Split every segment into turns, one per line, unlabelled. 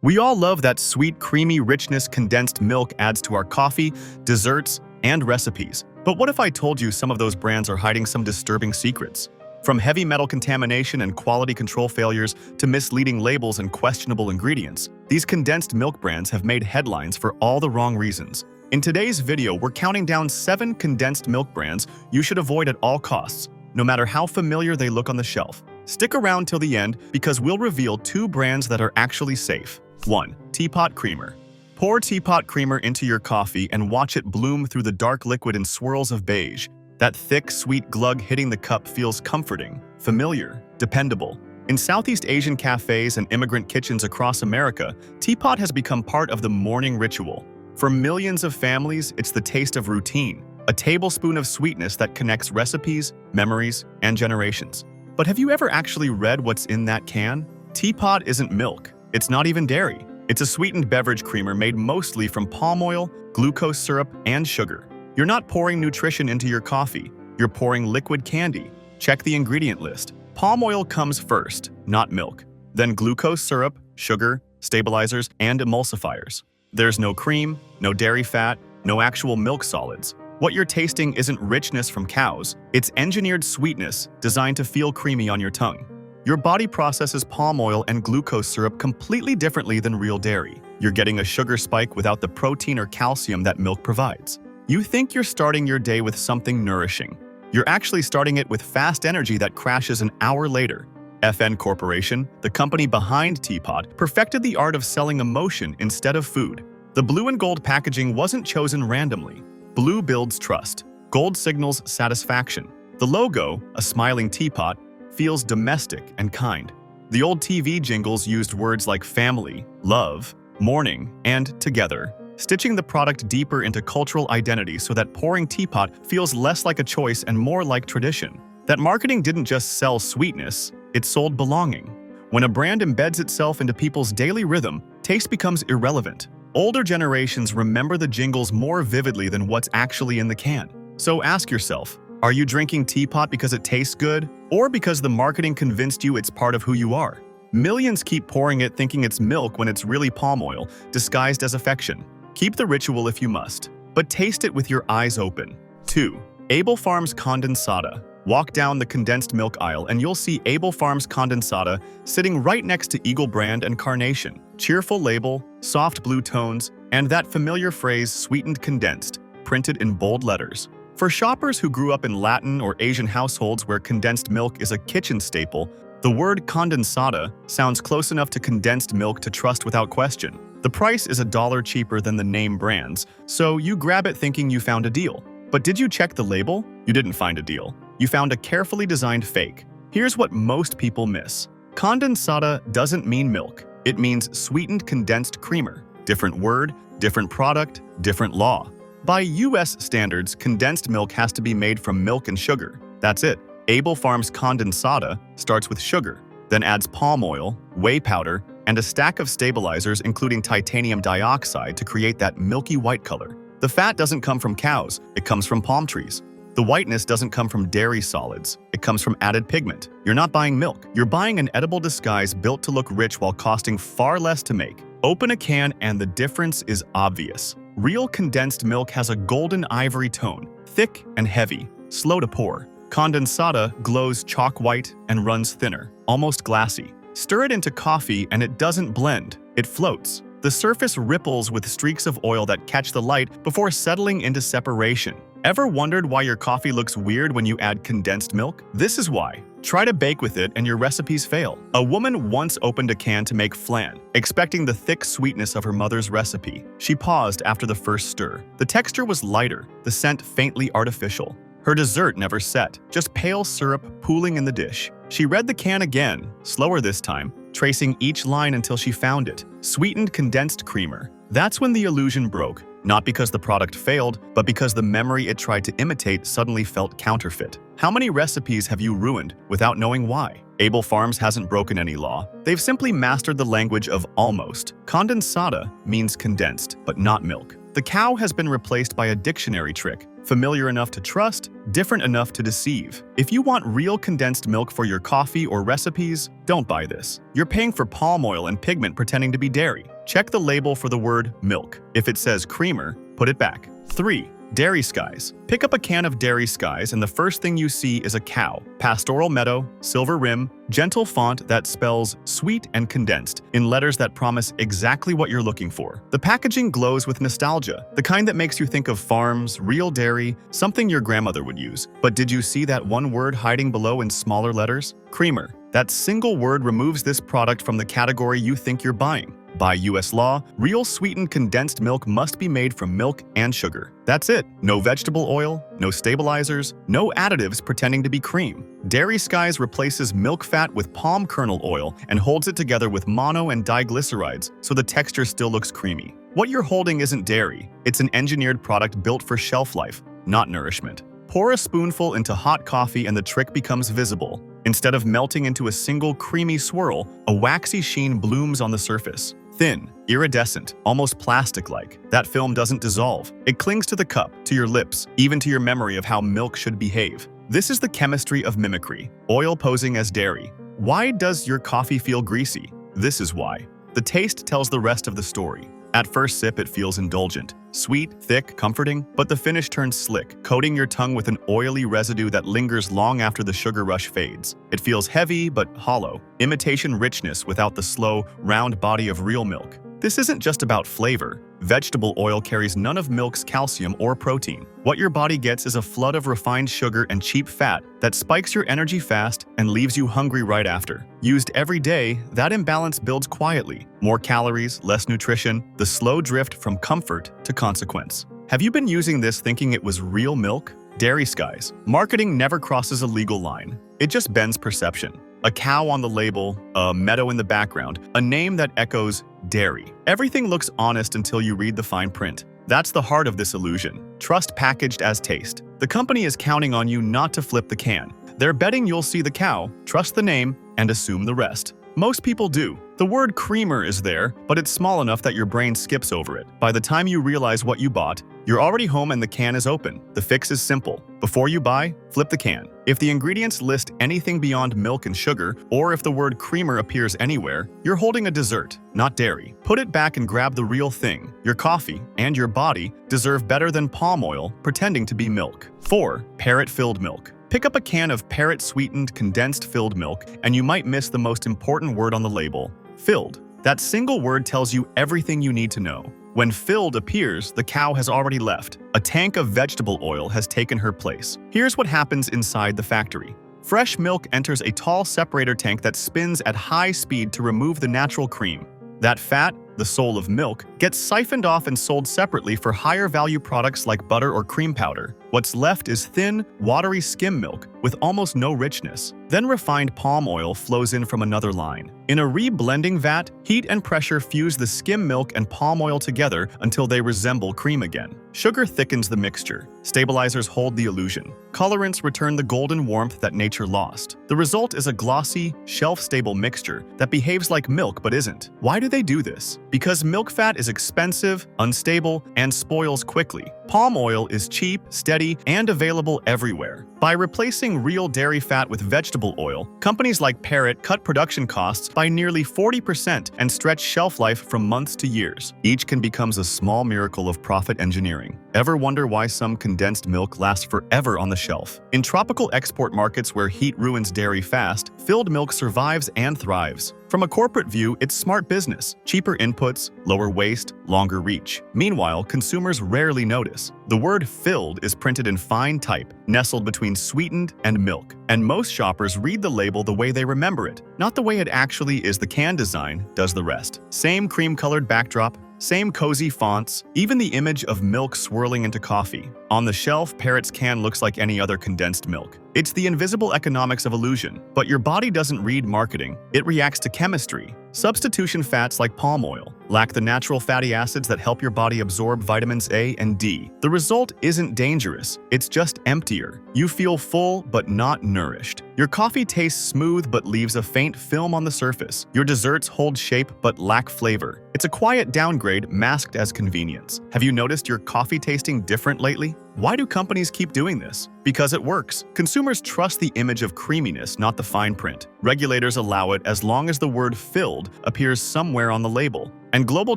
We all love that sweet, creamy richness condensed milk adds to our coffee, desserts, and recipes. But what if I told you some of those brands are hiding some disturbing secrets? From heavy metal contamination and quality control failures to misleading labels and questionable ingredients, these condensed milk brands have made headlines for all the wrong reasons. In today's video, we're counting down 7 condensed milk brands you should avoid at all costs, no matter how familiar they look on the shelf. Stick around till the end because we'll reveal 2 brands that are actually safe. 1. Teapot Creamer. Pour teapot creamer into your coffee and watch it bloom through the dark liquid in swirls of beige. That thick, sweet glug hitting the cup feels comforting, familiar, dependable. In Southeast Asian cafes and immigrant kitchens across America, teapot has become part of the morning ritual. For millions of families, it's the taste of routine, a tablespoon of sweetness that connects recipes, memories, and generations. But have you ever actually read what's in that can? Teapot isn't milk. It's not even dairy. It's a sweetened beverage creamer made mostly from palm oil, glucose syrup, and sugar. You're not pouring nutrition into your coffee. You're pouring liquid candy. Check the ingredient list. Palm oil comes first, not milk. Then glucose syrup, sugar, stabilizers, and emulsifiers. There's no cream, no dairy fat, no actual milk solids. What you're tasting isn't richness from cows. It's engineered sweetness designed to feel creamy on your tongue. Your body processes palm oil and glucose syrup completely differently than real dairy. You're getting a sugar spike without the protein or calcium that milk provides. You think you're starting your day with something nourishing. You're actually starting it with fast energy that crashes an hour later. FN Corporation, the company behind Teapot, perfected the art of selling emotion instead of food. The blue and gold packaging wasn't chosen randomly. Blue builds trust. Gold signals satisfaction. The logo, a smiling teapot, feels domestic and kind. The old TV jingles used words like family, love, morning, and together, stitching the product deeper into cultural identity so that pouring teapot feels less like a choice and more like tradition. That marketing didn't just sell sweetness, it sold belonging. When a brand embeds itself into people's daily rhythm, taste becomes irrelevant. Older generations remember the jingles more vividly than what's actually in the can. So ask yourself, are you drinking teapot because it tastes good, or because the marketing convinced you it's part of who you are? Millions keep pouring it thinking it's milk when it's really palm oil, disguised as affection. Keep the ritual if you must, but taste it with your eyes open. 2. Abel Farms Condensada. Walk down the condensed milk aisle and you'll see Abel Farms Condensada sitting right next to Eagle Brand and Carnation. Cheerful label, soft blue tones, and that familiar phrase sweetened condensed, printed in bold letters. For shoppers who grew up in Latin or Asian households where condensed milk is a kitchen staple, the word condensada sounds close enough to condensed milk to trust without question. The price is $1 cheaper than the name brands, so you grab it thinking you found a deal. But did you check the label? You didn't find a deal. You found a carefully designed fake. Here's what most people miss. Condensada doesn't mean milk. It means sweetened condensed creamer. Different word, different product, different law. By US standards, condensed milk has to be made from milk and sugar. That's it. Abel Farms Condensada starts with sugar, then adds palm oil, whey powder, and a stack of stabilizers including titanium dioxide to create that milky white color. The fat doesn't come from cows, it comes from palm trees. The whiteness doesn't come from dairy solids, it comes from added pigment. You're not buying milk, you're buying an edible disguise built to look rich while costing far less to make. Open a can and the difference is obvious. Real condensed milk has a golden ivory tone, thick and heavy, slow to pour. Condensada glows chalk white and runs thinner, almost glassy. Stir it into coffee and it doesn't blend, it floats. The surface ripples with streaks of oil that catch the light before settling into separation. Ever wondered why your coffee looks weird when you add condensed milk? This is why. Try to bake with it and your recipes fail. A woman once opened a can to make flan, expecting the thick sweetness of her mother's recipe. She paused after the first stir. The texture was lighter, the scent faintly artificial. Her dessert never set, just pale syrup pooling in the dish. She read the can again, slower this time, tracing each line until she found it. Sweetened condensed creamer. That's when the illusion broke. Not because the product failed, but because the memory it tried to imitate suddenly felt counterfeit. How many recipes have you ruined without knowing why? Abel Farms hasn't broken any law. They've simply mastered the language of almost. Condensada means condensed, but not milk. The cow has been replaced by a dictionary trick. Familiar enough to trust, different enough to deceive. If you want real condensed milk for your coffee or recipes, don't buy this. You're paying for palm oil and pigment pretending to be dairy. Check the label for the word milk. If it says creamer, put it back. 3. Dairy skies. Pick up a can of dairy skies and the first thing you see is a cow. Pastoral meadow, silver rim, gentle font that spells sweet and condensed in letters that promise exactly what you're looking for. The packaging glows with nostalgia, the kind that makes you think of farms, real dairy, something your grandmother would use. But did you see that one word hiding below in smaller letters? Creamer. That single word removes this product from the category you think you're buying. By US law, real sweetened condensed milk must be made from milk and sugar. That's it. No vegetable oil, no stabilizers, no additives pretending to be cream. Dairy Skies replaces milk fat with palm kernel oil and holds it together with mono and diglycerides so the texture still looks creamy. What you're holding isn't dairy. It's an engineered product built for shelf life, not nourishment. Pour a spoonful into hot coffee and the trick becomes visible. Instead of melting into a single creamy swirl, a waxy sheen blooms on the surface. Thin, iridescent, almost plastic-like. That film doesn't dissolve. It clings to the cup, to your lips, even to your memory of how milk should behave. This is the chemistry of mimicry, oil posing as dairy. Why does your coffee feel greasy? This is why. The taste tells the rest of the story. At first sip, it feels indulgent. Sweet, thick, comforting, but the finish turns slick, coating your tongue with an oily residue that lingers long after the sugar rush fades. It feels heavy but hollow, imitation richness without the slow, round body of real milk. This isn't just about flavor. Vegetable oil carries none of milk's calcium or protein. What your body gets is a flood of refined sugar and cheap fat that spikes your energy fast and leaves you hungry right after. Used every day, that imbalance builds quietly. More calories, less nutrition, the slow drift from comfort to consequence. Have you been using this thinking it was real milk? Dairy Skies. Marketing never crosses a legal line. It just bends perception. A cow on the label, a meadow in the background, a name that echoes dairy. Everything looks honest until you read the fine print. That's the heart of this illusion. Trust packaged as taste. The company is counting on you not to flip the can. They're betting you'll see the cow, trust the name, and assume the rest. Most people do. The word creamer is there, but it's small enough that your brain skips over it. By the time you realize what you bought, you're already home and the can is open. The fix is simple. Before you buy, flip the can. If the ingredients list anything beyond milk and sugar, or if the word creamer appears anywhere, you're holding a dessert, not dairy. Put it back and grab the real thing. Your coffee and your body deserve better than palm oil pretending to be milk. 4. Parrot-filled milk. Pick up a can of parrot-sweetened, condensed filled milk, and you might miss the most important word on the label: filled. That single word tells you everything you need to know. When filled appears, the cow has already left. A tank of vegetable oil has taken her place. Here's what happens inside the factory. Fresh milk enters a tall separator tank that spins at high speed to remove the natural cream. That fat, the soul of milk, gets siphoned off and sold separately for higher value products like butter or cream powder. What's left is thin, watery skim milk with almost no richness. Then refined palm oil flows in from another line. In a re-blending vat, heat and pressure fuse the skim milk and palm oil together until they resemble cream again. Sugar thickens the mixture. Stabilizers hold the illusion. Colorants return the golden warmth that nature lost. The result is a glossy, shelf-stable mixture that behaves like milk but isn't. Why do they do this? Because milk fat is expensive, unstable, and spoils quickly. Palm oil is cheap, steady, and available everywhere. By replacing real dairy fat with vegetable oil, companies like Parrot cut production costs by nearly 40% and stretch shelf life from months to years. Each can become a small miracle of profit engineering. Ever wonder why some condensed milk lasts forever on the shelf? In tropical export markets where heat ruins dairy fast, filled milk survives and thrives. From a corporate view, it's smart business. Cheaper inputs, lower waste, longer reach. Meanwhile, consumers rarely notice. The word filled is printed in fine type, nestled between sweetened and milk. And most shoppers read the label the way they remember it, not the way it actually is. The can design does the rest. Same cream-colored backdrop, same cozy fonts, even the image of milk swirling into coffee. On the shelf, Parrot's can looks like any other condensed milk. It's the invisible economics of illusion. But your body doesn't read marketing, it reacts to chemistry. Substitution fats like palm oil lack the natural fatty acids that help your body absorb vitamins A and D. The result isn't dangerous, it's just emptier. You feel full but not nourished. Your coffee tastes smooth but leaves a faint film on the surface. Your desserts hold shape but lack flavor. It's It's a quiet downgrade masked as convenience. Have you noticed your coffee tasting different lately? Why do companies keep doing this? Because it works. Consumers trust the image of creaminess, not the fine print. Regulators allow it as long as the word "filled" appears somewhere on the label. And global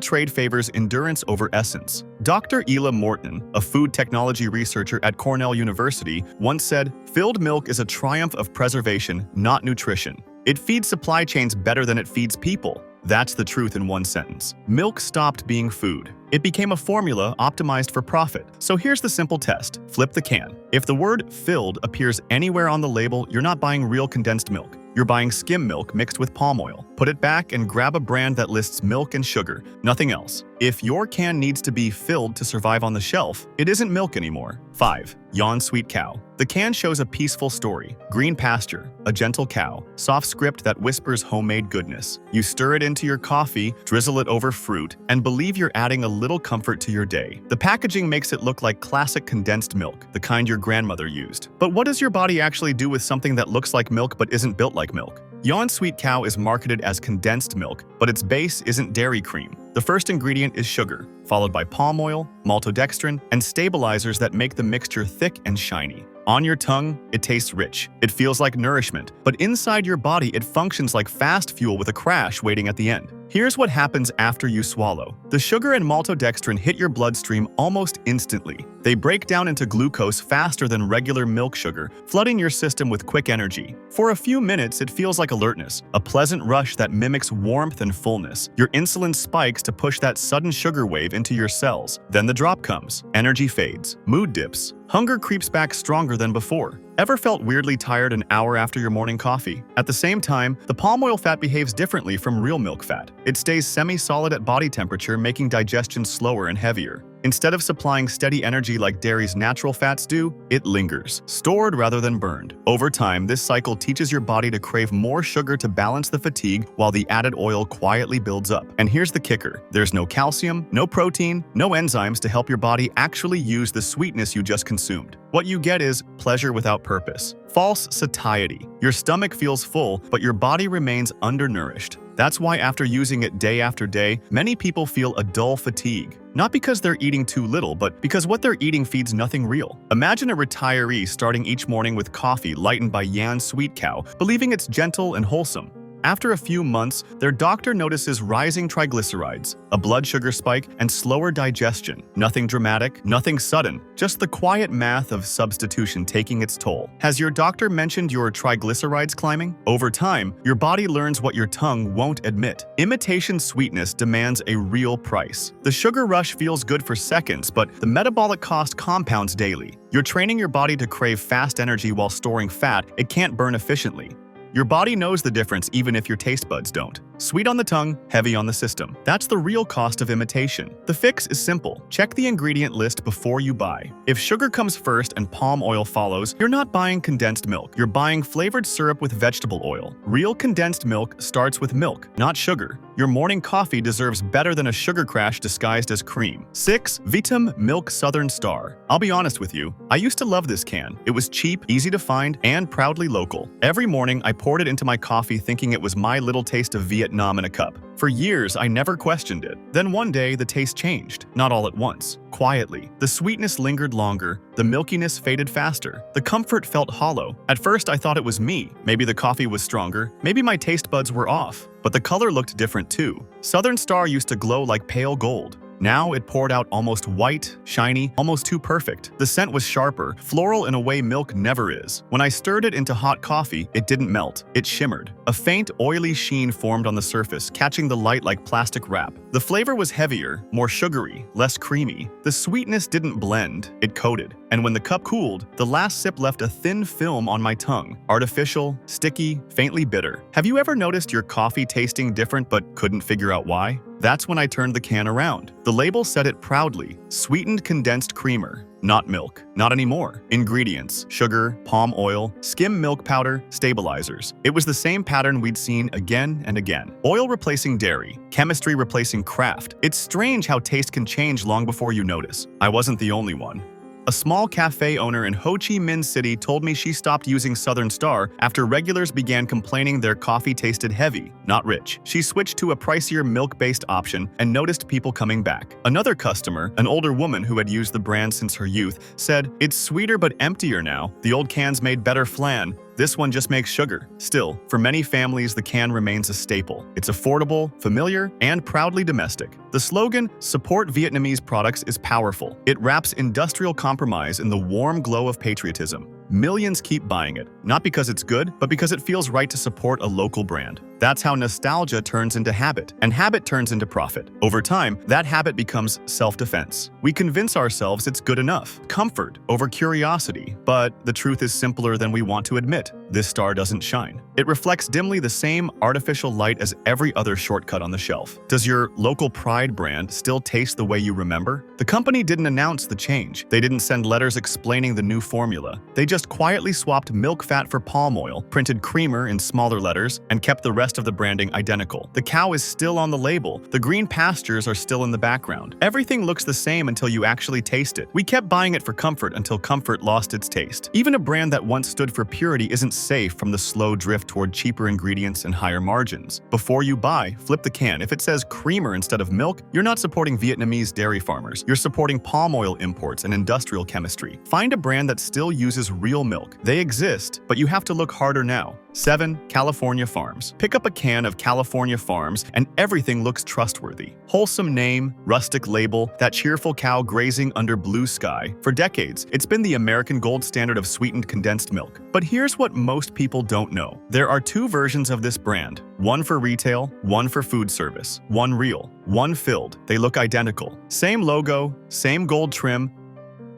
trade favors endurance over essence. Dr. Ela Morton, a food technology researcher at Cornell University, once said, "Filled milk is a triumph of preservation, not nutrition. It feeds supply chains better than it feeds people." That's the truth in one sentence. Milk stopped being food. It became a formula optimized for profit. So here's the simple test. Flip the can. If the word "filled" appears anywhere on the label, you're not buying real condensed milk. You're buying skim milk mixed with palm oil. Put it back and grab a brand that lists milk and sugar, nothing else. If your can needs to be filled to survive on the shelf, it isn't milk anymore. 5. Yawn Sweet Cow. The can shows a peaceful story. Green pasture, a gentle cow, soft script that whispers homemade goodness. You stir it into your coffee, drizzle it over fruit, and believe you're adding a little comfort to your day. The packaging makes it look like classic condensed milk, the kind your grandmother used. But what does your body actually do with something that looks like milk but isn't built like milk? Yawn Sweet Cow is marketed as condensed milk, but its base isn't dairy cream. The first ingredient is sugar, followed by palm oil, maltodextrin, and stabilizers that make the mixture thick and shiny. On your tongue, it tastes rich. It feels like nourishment, but inside your body, it functions like fast fuel with a crash waiting at the end. Here's what happens after you swallow. The sugar and maltodextrin hit your bloodstream almost instantly. They break down into glucose faster than regular milk sugar, flooding your system with quick energy. For a few minutes, it feels like alertness, a pleasant rush that mimics warmth and fullness. Your insulin spikes to push that sudden sugar wave into your cells. Then the drop comes. Energy fades. Mood dips. Hunger creeps back stronger than before. Ever felt weirdly tired an hour after your morning coffee? At the same time, the palm oil fat behaves differently from real milk fat. It stays semi-solid at body temperature, making digestion slower and heavier. Instead of supplying steady energy like dairy's natural fats do, it lingers, stored rather than burned. Over time, this cycle teaches your body to crave more sugar to balance the fatigue while the added oil quietly builds up. And here's the kicker. There's no calcium, no protein, no enzymes to help your body actually use the sweetness you just consumed. What you get is pleasure without purpose. False satiety. Your stomach feels full, but your body remains undernourished. That's why after using it day after day, many people feel a dull fatigue. Not because they're eating too little, but because what they're eating feeds nothing real. Imagine a retiree starting each morning with coffee lightened by Yawn Sweet Cow, believing it's gentle and wholesome. After a few months, their doctor notices rising triglycerides, a blood sugar spike, and slower digestion. Nothing dramatic, nothing sudden, just the quiet math of substitution taking its toll. Has your doctor mentioned your triglycerides climbing? Over time, your body learns what your tongue won't admit. Imitation sweetness demands a real price. The sugar rush feels good for seconds, but the metabolic cost compounds daily. You're training your body to crave fast energy while storing fat it can't burn efficiently. Your body knows the difference even if your taste buds don't. Sweet on the tongue, heavy on the system. That's the real cost of imitation. The fix is simple. Check the ingredient list before you buy. If sugar comes first and palm oil follows, you're not buying condensed milk. You're buying flavored syrup with vegetable oil. Real condensed milk starts with milk, not sugar. Your morning coffee deserves better than a sugar crash disguised as cream. 6. Vitam Milk Southern Star. I'll be honest with you, I used to love this can. It was cheap, easy to find, and proudly local. Every morning, I poured it into my coffee thinking it was my little taste of Vietnam in a cup. For years, I never questioned it. Then one day, the taste changed. Not all at once. Quietly. The sweetness lingered longer. The milkiness faded faster. The comfort felt hollow. At first, I thought it was me. Maybe the coffee was stronger. Maybe my taste buds were off. But the color looked different too. Southern Star used to glow like pale gold. Now it poured out almost white, shiny, almost too perfect. The scent was sharper, floral in a way milk never is. When I stirred it into hot coffee, it didn't melt. It shimmered. A faint, oily sheen formed on the surface, catching the light like plastic wrap. The flavor was heavier, more sugary, less creamy. The sweetness didn't blend, it coated. And when the cup cooled, the last sip left a thin film on my tongue. Artificial, sticky, faintly bitter. Have you ever noticed your coffee tasting different but couldn't figure out why? That's when I turned the can around. The label said it proudly, sweetened condensed creamer. Not milk. Not anymore. Ingredients: sugar, palm oil, skim milk powder, stabilizers. It was the same pattern we'd seen again and again. Oil replacing dairy, chemistry replacing craft. It's strange how taste can change long before you notice. I wasn't the only one. A small cafe owner in Ho Chi Minh City told me she stopped using Southern Star after regulars began complaining their coffee tasted heavy, not rich. She switched to a pricier milk-based option and noticed people coming back. Another customer, an older woman who had used the brand since her youth, said, "It's sweeter but emptier now. The old cans made better flan. This one just makes sugar." Still, for many families, the can remains a staple. It's affordable, familiar, and proudly domestic. The slogan, "Support Vietnamese products," is powerful. It wraps industrial compromise in the warm glow of patriotism. Millions keep buying it, not because it's good, but because it feels right to support a local brand. That's how nostalgia turns into habit, and habit turns into profit. Over time, that habit becomes self-defense. We convince ourselves it's good enough, comfort over curiosity, but the truth is simpler than we want to admit. This star doesn't shine. It reflects dimly the same artificial light as every other shortcut on the shelf. Does your local pride brand still taste the way you remember? The company didn't announce the change. They didn't send letters explaining the new formula. They just quietly swapped milk fat for palm oil, printed creamer in smaller letters, and kept the rest of the branding identical. The cow is still on the label. The green pastures are still in the background. Everything looks the same until you actually taste it. We kept buying it for comfort until comfort lost its taste. Even a brand that once stood for purity isn't safe from the slow drift toward cheaper ingredients and higher margins. Before you buy, flip the can. If it says creamer instead of milk, you're not supporting Vietnamese dairy farmers. You're supporting palm oil imports and industrial chemistry. Find a brand that still uses real milk. They exist, but you have to look harder now. 7. California Farms. Pick up a can of California Farms and everything looks trustworthy. Wholesome name, rustic label, that cheerful cow grazing under blue sky. For decades, it's been the American gold standard of sweetened condensed milk. But here's what most people don't know. There are two versions of this brand. One for retail, one for food service. One real, one filled. They look identical. Same logo, same gold trim,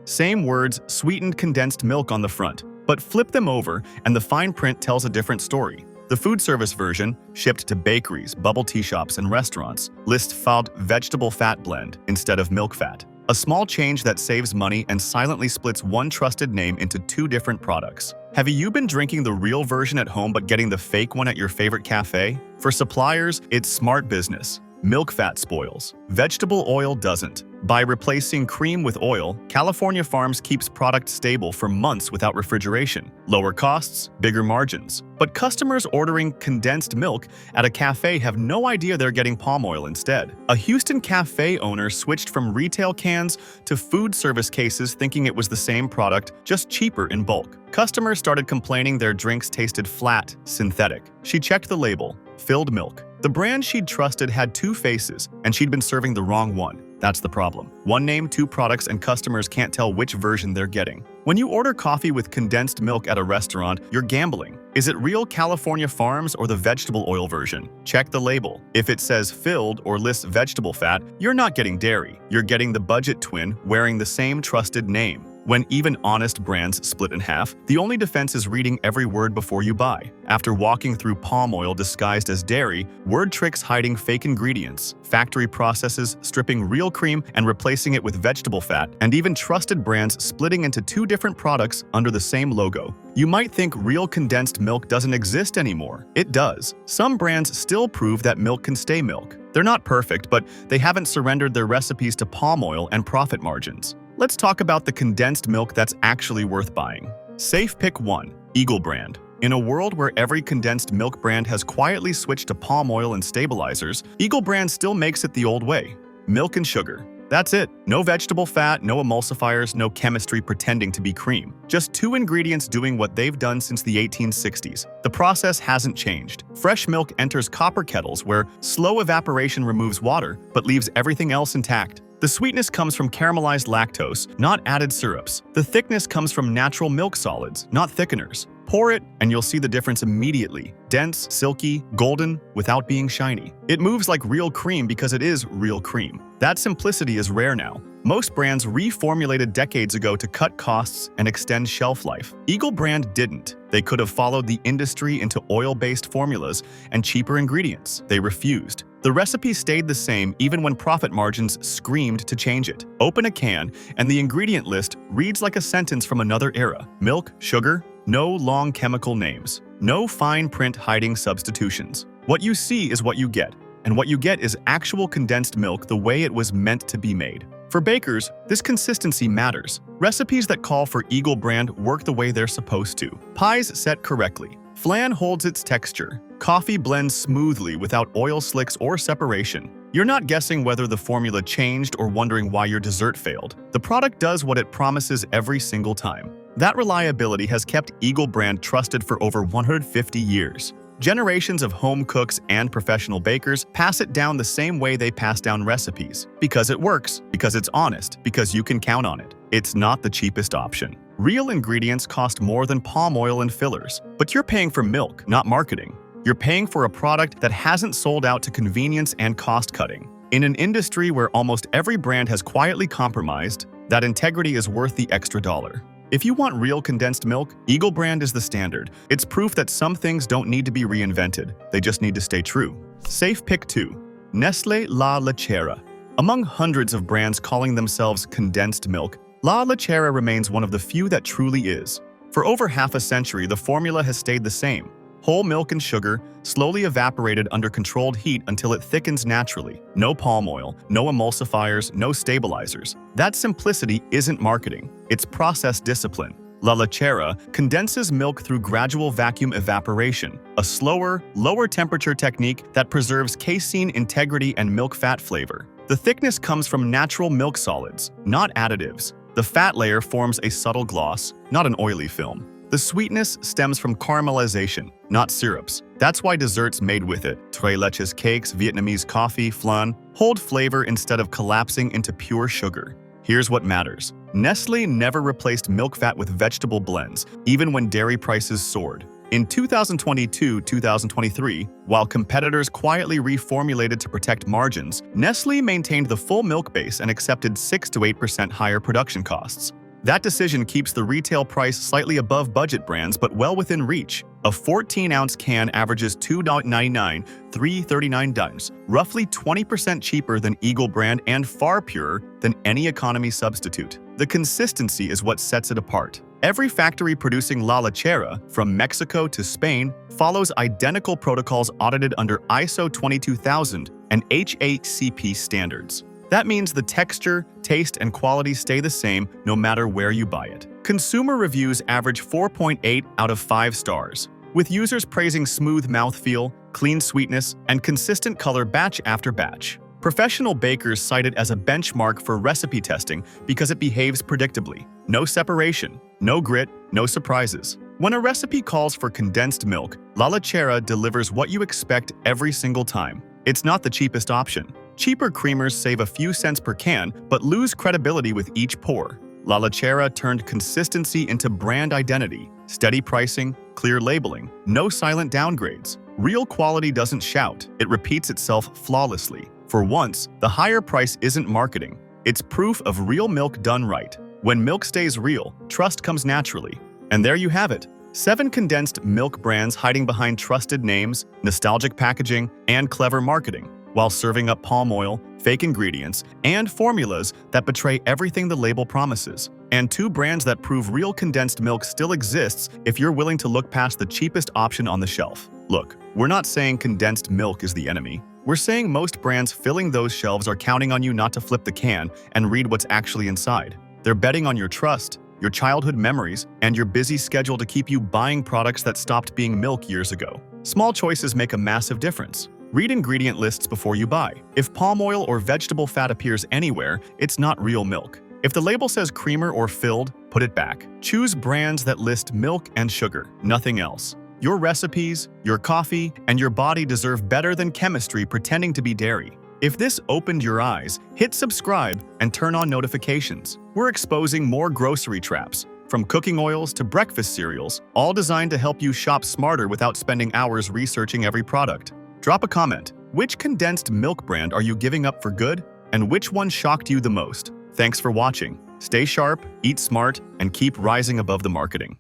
same words, sweetened condensed milk on the front. But flip them over, and the fine print tells a different story. The food service version, shipped to bakeries, bubble tea shops, and restaurants, lists FOD vegetable fat blend instead of milk fat. A small change that saves money and silently splits one trusted name into two different products. Have you been drinking the real version at home but getting the fake one at your favorite cafe? For suppliers, it's smart business. Milk fat spoils. Vegetable oil doesn't. By replacing cream with oil, California Farms keeps product stable for months without refrigeration. Lower costs, bigger margins. But customers ordering condensed milk at a cafe have no idea they're getting palm oil instead. A Houston cafe owner switched from retail cans to food service cases thinking it was the same product, just cheaper in bulk. Customers started complaining their drinks tasted flat, synthetic. She checked the label, filled milk. The brand she'd trusted had two faces, and she'd been serving the wrong one. That's the problem. One name, two products, and customers can't tell which version they're getting. When you order coffee with condensed milk at a restaurant, you're gambling. Is it real California Farms or the vegetable oil version? Check the label. If it says filled or lists vegetable fat, you're not getting dairy. You're getting the budget twin wearing the same trusted name. When even honest brands split in half, the only defense is reading every word before you buy. After walking through palm oil disguised as dairy, word tricks hiding fake ingredients, factory processes stripping real cream and replacing it with vegetable fat, and even trusted brands splitting into two different products under the same logo. You might think real condensed milk doesn't exist anymore. It does. Some brands still prove that milk can stay milk. They're not perfect, but they haven't surrendered their recipes to palm oil and profit margins. Let's talk about the condensed milk that's actually worth buying. Safe pick 1. Eagle brand. In a world where every condensed milk brand has quietly switched to palm oil and stabilizers, Eagle brand still makes it the old way. Milk and sugar. That's it. No vegetable fat, no emulsifiers, no chemistry pretending to be cream. Just two ingredients doing what they've done since the 1860s. The process hasn't changed. Fresh milk enters copper kettles where slow evaporation removes water but leaves everything else intact. The sweetness comes from caramelized lactose, not added syrups. The thickness comes from natural milk solids, not thickeners. Pour it, and you'll see the difference immediately. Dense, silky, golden, without being shiny. It moves like real cream because it is real cream. That simplicity is rare now. Most brands reformulated decades ago to cut costs and extend shelf life. Eagle brand didn't. They could have followed the industry into oil-based formulas and cheaper ingredients. They refused. The recipe stayed the same even when profit margins screamed to change it. Open a can, and the ingredient list reads like a sentence from another era. Milk, sugar, no long chemical names. No fine print hiding substitutions. What you see is what you get, and what you get is actual condensed milk the way it was meant to be made. For bakers, this consistency matters. Recipes that call for Eagle brand work the way they're supposed to. Pies set correctly. Flan holds its texture. Coffee blends smoothly without oil slicks or separation. You're not guessing whether the formula changed or wondering why your dessert failed. The product does what it promises every single time. That reliability has kept Eagle brand trusted for over 150 years. Generations of home cooks and professional bakers pass it down the same way they pass down recipes. Because it works, because it's honest, because you can count on it. It's not the cheapest option. Real ingredients cost more than palm oil and fillers, but you're paying for milk, not marketing. You're paying for a product that hasn't sold out to convenience and cost-cutting. In an industry where almost every brand has quietly compromised, that integrity is worth the extra dollar. If you want real condensed milk, Eagle brand is the standard. It's proof that some things don't need to be reinvented. They just need to stay true. Safe pick 2. Nestlé La Lechera. Among hundreds of brands calling themselves condensed milk, La Lechera remains one of the few that truly is. For over half a century, the formula has stayed the same. Whole milk and sugar, slowly evaporated under controlled heat until it thickens naturally. No palm oil, no emulsifiers, no stabilizers. That simplicity isn't marketing, it's process discipline. La Lechera condenses milk through gradual vacuum evaporation, a slower, lower temperature technique that preserves casein integrity and milk fat flavor. The thickness comes from natural milk solids, not additives. The fat layer forms a subtle gloss, not an oily film. The sweetness stems from caramelization, not syrups. That's why desserts made with it, tres leches cakes, Vietnamese coffee, flan, hold flavor instead of collapsing into pure sugar. Here's what matters. Nestlé never replaced milk fat with vegetable blends, even when dairy prices soared. In 2022-2023, while competitors quietly reformulated to protect margins, Nestlé maintained the full milk base and accepted 6 to 8% higher production costs. That decision keeps the retail price slightly above budget brands but well within reach. A 14-ounce can averages $2.99, $3.39, roughly 20% cheaper than Eagle brand and far purer than any economy substitute. The consistency is what sets it apart. Every factory producing La Lechera, from Mexico to Spain, follows identical protocols audited under ISO 22000 and HACCP standards. That means the texture, taste, and quality stay the same no matter where you buy it. Consumer reviews average 4.8 out of 5 stars, with users praising smooth mouthfeel, clean sweetness, and consistent color batch after batch. Professional bakers cite it as a benchmark for recipe testing because it behaves predictably. No separation, no grit, no surprises. When a recipe calls for condensed milk, La Lechera delivers what you expect every single time. It's not the cheapest option. Cheaper creamers save a few cents per can, but lose credibility with each pour. La Lechera turned consistency into brand identity, steady pricing, clear labeling, no silent downgrades. Real quality doesn't shout, it repeats itself flawlessly. For once, the higher price isn't marketing, it's proof of real milk done right. When milk stays real, trust comes naturally. And there you have it. 7 condensed milk brands hiding behind trusted names, nostalgic packaging, and clever marketing, while serving up palm oil, fake ingredients, and formulas that betray everything the label promises. And 2 brands that prove real condensed milk still exists if you're willing to look past the cheapest option on the shelf. Look, we're not saying condensed milk is the enemy. We're saying most brands filling those shelves are counting on you not to flip the can and read what's actually inside. They're betting on your trust, your childhood memories, and your busy schedule to keep you buying products that stopped being milk years ago. Small choices make a massive difference. Read ingredient lists before you buy. If palm oil or vegetable fat appears anywhere, it's not real milk. If the label says creamer or filled, put it back. Choose brands that list milk and sugar, nothing else. Your recipes, your coffee, and your body deserve better than chemistry pretending to be dairy. If this opened your eyes, hit subscribe and turn on notifications. We're exposing more grocery traps, from cooking oils to breakfast cereals, all designed to help you shop smarter without spending hours researching every product. Drop a comment. Which condensed milk brand are you giving up for good? And which one shocked you the most? Thanks for watching. Stay sharp, eat smart, and keep rising above the marketing.